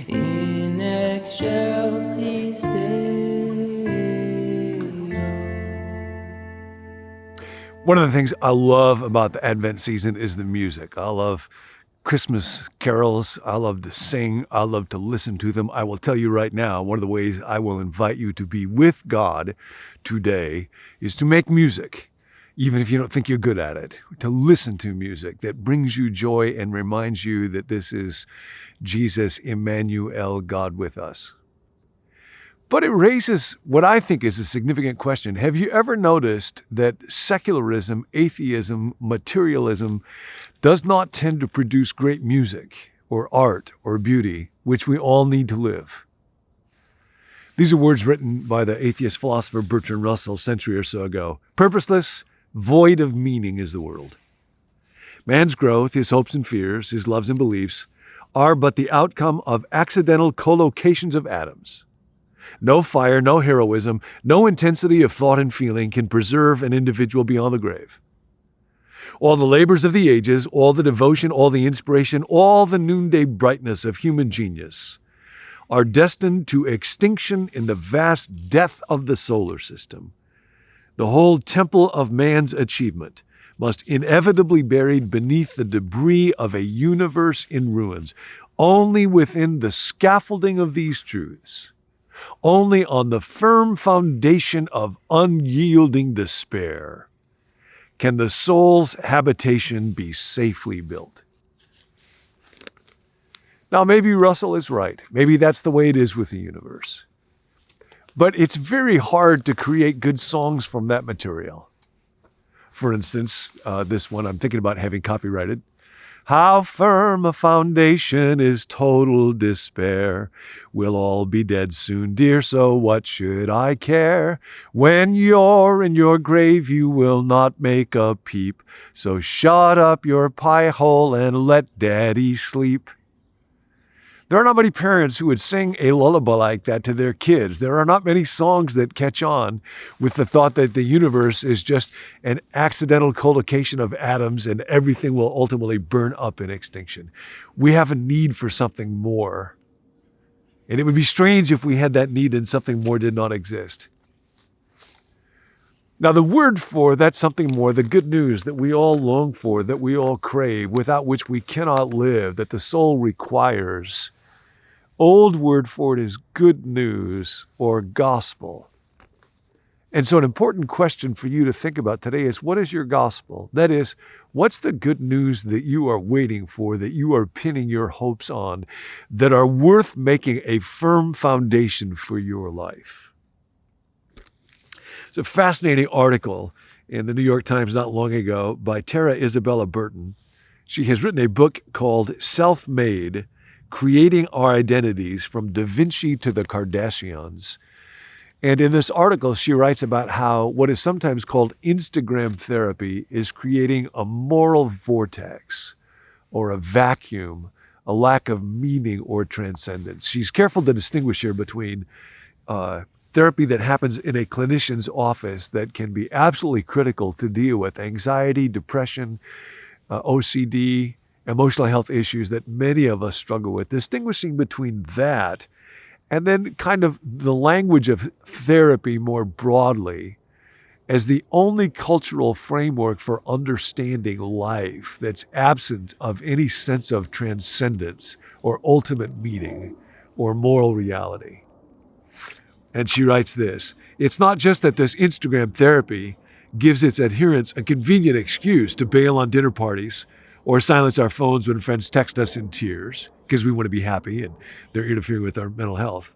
in excelsis Deo. One of the things I love about the Advent season is the music. I love Christmas carols. I love to sing. I love to listen to them. I will tell you right now, one of the ways I will invite you to be with God today is to make music, even if you don't think you're good at it, to listen to music that brings you joy and reminds you that this is Jesus, Emmanuel, God with us. But it raises what I think is a significant question. Have you ever noticed that secularism, atheism, materialism does not tend to produce great music or art or beauty, which we all need to live? These are words written by the atheist philosopher Bertrand Russell a century or so ago. Purposeless, void of meaning is the world. Man's growth, his hopes and fears, his loves and beliefs are but the outcome of accidental collocations of atoms. No fire, no heroism, no intensity of thought and feeling can preserve an individual beyond the grave. All the labors of the ages, all the devotion, all the inspiration, all the noonday brightness of human genius are destined to extinction in the vast death of the solar system. The whole temple of man's achievement must inevitably be buried beneath the debris of a universe in ruins. Only within the scaffolding of these truths, only on the firm foundation of unyielding despair, can the soul's habitation be safely built. Now, maybe Russell is right. Maybe that's the way it is with the universe. But it's very hard to create good songs from that material. For instance, this one I'm thinking about having copyrighted. How firm a foundation is total despair. We'll all be dead soon, dear, so what should I care? When you're in your grave, you will not make a peep. So shut up your pie hole and let daddy sleep. There are not many parents who would sing a lullaby like that to their kids. There are not many songs that catch on with the thought that the universe is just an accidental collocation of atoms and everything will ultimately burn up in extinction. We have a need for something more. And it would be strange if we had that need and something more did not exist. Now, the word for that something more, the good news that we all long for, that we all crave, without which we cannot live, that the soul requires, old word for it is good news or gospel. And so an important question for you to think about today is, what is your gospel? That is, what's the good news that you are waiting for, that you are pinning your hopes on, that are worth making a firm foundation for your life? It's a fascinating article in the New York Times not long ago by Tara Isabella Burton. She has written a book called Self-Made, Creating Our Identities from Da Vinci to the Kardashians. And in this article, she writes about how what is sometimes called Instagram therapy is creating a moral vortex or a vacuum, a lack of meaning or transcendence. She's careful to distinguish here between therapy that happens in a clinician's office that can be absolutely critical to deal with anxiety, depression, OCD, emotional health issues that many of us struggle with, distinguishing between that and then kind of the language of therapy more broadly as the only cultural framework for understanding life that's absent of any sense of transcendence or ultimate meaning or moral reality. And she writes this: it's not just that this Instagram therapy gives its adherents a convenient excuse to bail on dinner parties or silence our phones when friends text us in tears because we want to be happy and they're interfering with our mental health.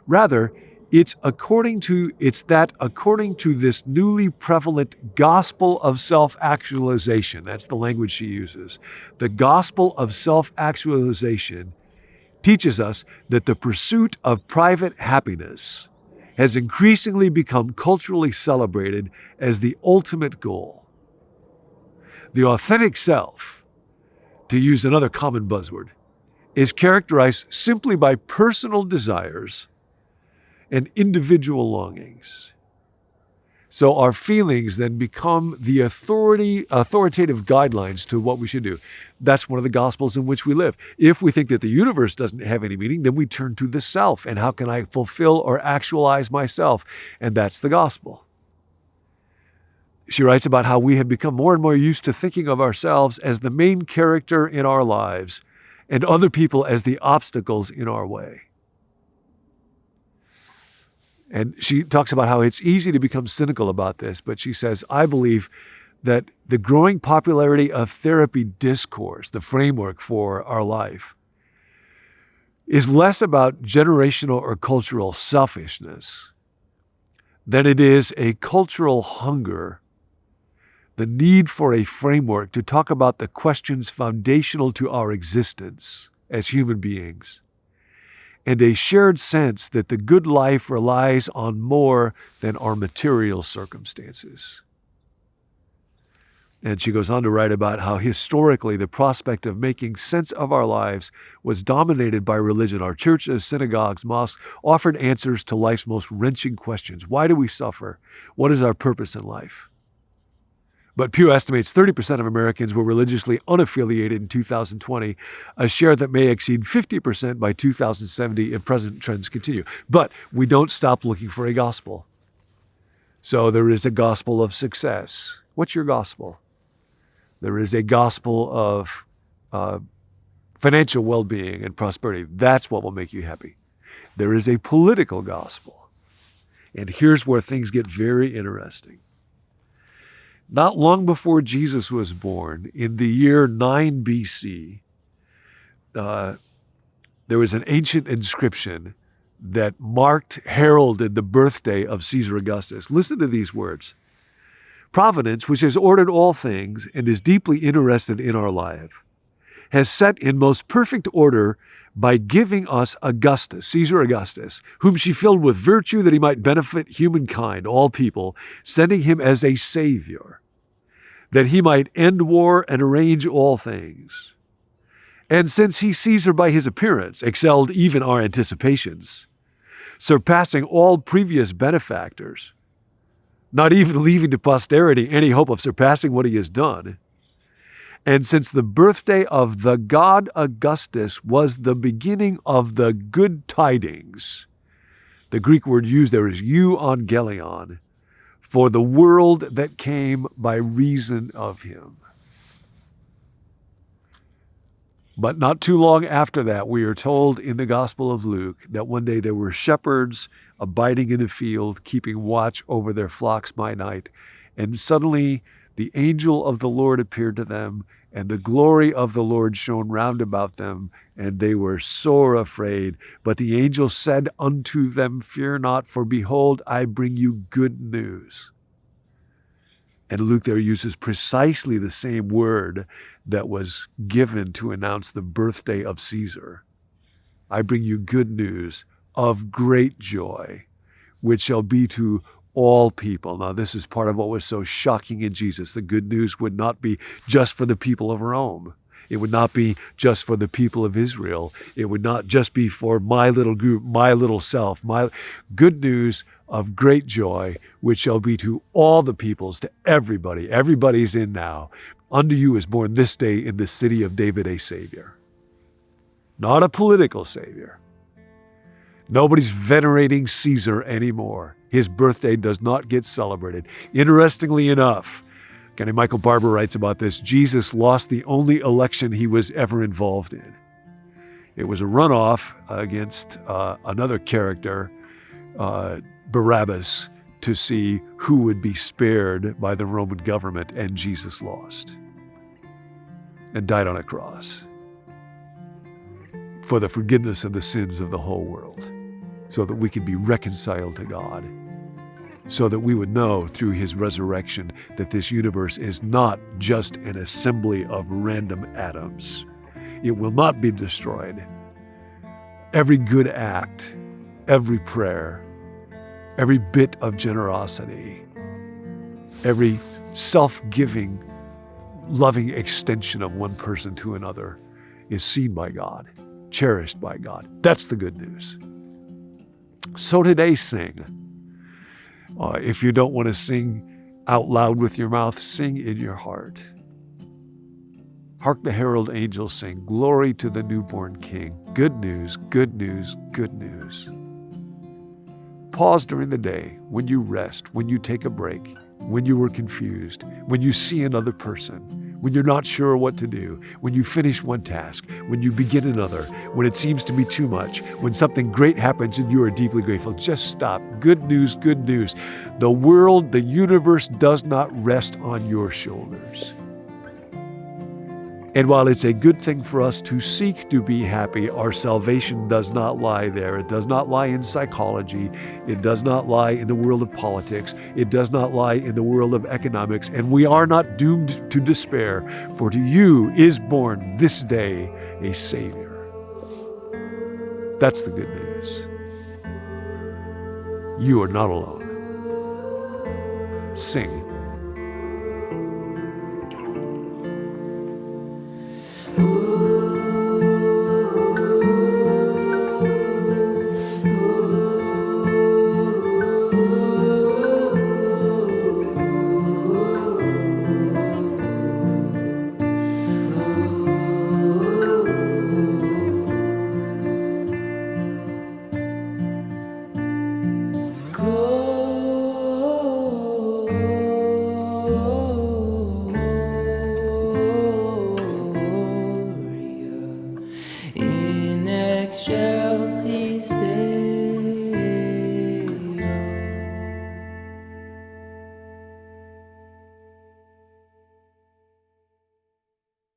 Rather, it's according to this newly prevalent gospel of self-actualization. That's the language she uses. The gospel of self-actualization teaches us that the pursuit of private happiness has increasingly become culturally celebrated as the ultimate goal. The authentic self, to use another common buzzword, is characterized simply by personal desires and individual longings. So our feelings then become the authoritative guidelines to what we should do. That's one of the gospels in which we live. If we think that the universe doesn't have any meaning, then we turn to the self. And how can I fulfill or actualize myself? And that's the gospel. She writes about how we have become more and more used to thinking of ourselves as the main character in our lives and other people as the obstacles in our way. And she talks about how it's easy to become cynical about this, but she says, I believe that the growing popularity of therapy discourse, the framework for our life, is less about generational or cultural selfishness than it is a cultural hunger, the need for a framework to talk about the questions foundational to our existence as human beings, and a shared sense that the good life relies on more than our material circumstances. And she goes on to write about how historically the prospect of making sense of our lives was dominated by religion. Our churches, synagogues, mosques offered answers to life's most wrenching questions. Why do we suffer? What is our purpose in life? But Pew estimates 30% of Americans were religiously unaffiliated in 2020, a share that may exceed 50% by 2070 if present trends continue. But we don't stop looking for a gospel. So there is a gospel of success. What's your gospel? There is a gospel of financial well-being and prosperity. That's what will make you happy. There is a political gospel. And here's where things get very interesting. Not long before Jesus was born, in the year 9 BC, there was an ancient inscription that heralded the birthday of Caesar Augustus. Listen to these words. Providence, which has ordered all things and is deeply interested in our life, has set in most perfect order by giving us Augustus, Caesar Augustus, whom she filled with virtue that he might benefit humankind, all people, sending him as a savior, that he might end war and arrange all things. And since he, Caesar, by his appearance, excelled even our anticipations, surpassing all previous benefactors, not even leaving to posterity any hope of surpassing what he has done, and since the birthday of the god Augustus was the beginning of the good tidings, the Greek word used there is euangelion, for the world that came by reason of him. But not too long after that, we are told in the Gospel of Luke that one day there were shepherds abiding in a field, keeping watch over their flocks by night, and suddenly the angel of the Lord appeared to them, and the glory of the Lord shone round about them, and they were sore afraid. But the angel said unto them, Fear not, for behold, I bring you good news. And Luke there uses precisely the same word that was given to announce the birthday of Caesar. I bring you good news of great joy, which shall be to all people. Now, this is part of what was so shocking in Jesus. The good news would not be just for the people of Rome. It would not be just for the people of Israel. It would not just be for my little group, my little self. My good news of great joy, which shall be to all the peoples, to everybody. Everybody's in now. Unto you is born this day in the city of David a Savior. Not a political Savior. Nobody's venerating Caesar anymore. His birthday does not get celebrated. Interestingly enough, Kenny Michael Barber writes about this, Jesus lost the only election he was ever involved in. It was a runoff against another character, Barabbas, to see who would be spared by the Roman government, and Jesus lost and died on a cross for the forgiveness of the sins of the whole world, so that we could be reconciled to God, so that we would know through his resurrection that this universe is not just an assembly of random atoms. It will not be destroyed. Every good act, every prayer, every bit of generosity, every self-giving, loving extension of one person to another is seen by God, cherished by God. That's the good news. So today sing. If you don't want to sing out loud with your mouth, sing in your heart. Hark the herald angels sing, glory to the newborn King. Good news, good news, good news. Pause during the day, when you rest, when you take a break, when you were confused, when you see another person, when you're not sure what to do, when you finish one task, when you begin another, when it seems to be too much, when something great happens and you are deeply grateful. Just stop. Good news, good news. The world, the universe does not rest on your shoulders. And while it's a good thing for us to seek to be happy, our salvation does not lie there. It does not lie in psychology. It does not lie in the world of politics. It does not lie in the world of economics. And we are not doomed to despair, for to you is born this day a Savior. That's the good news. You are not alone. Sing. In excelsis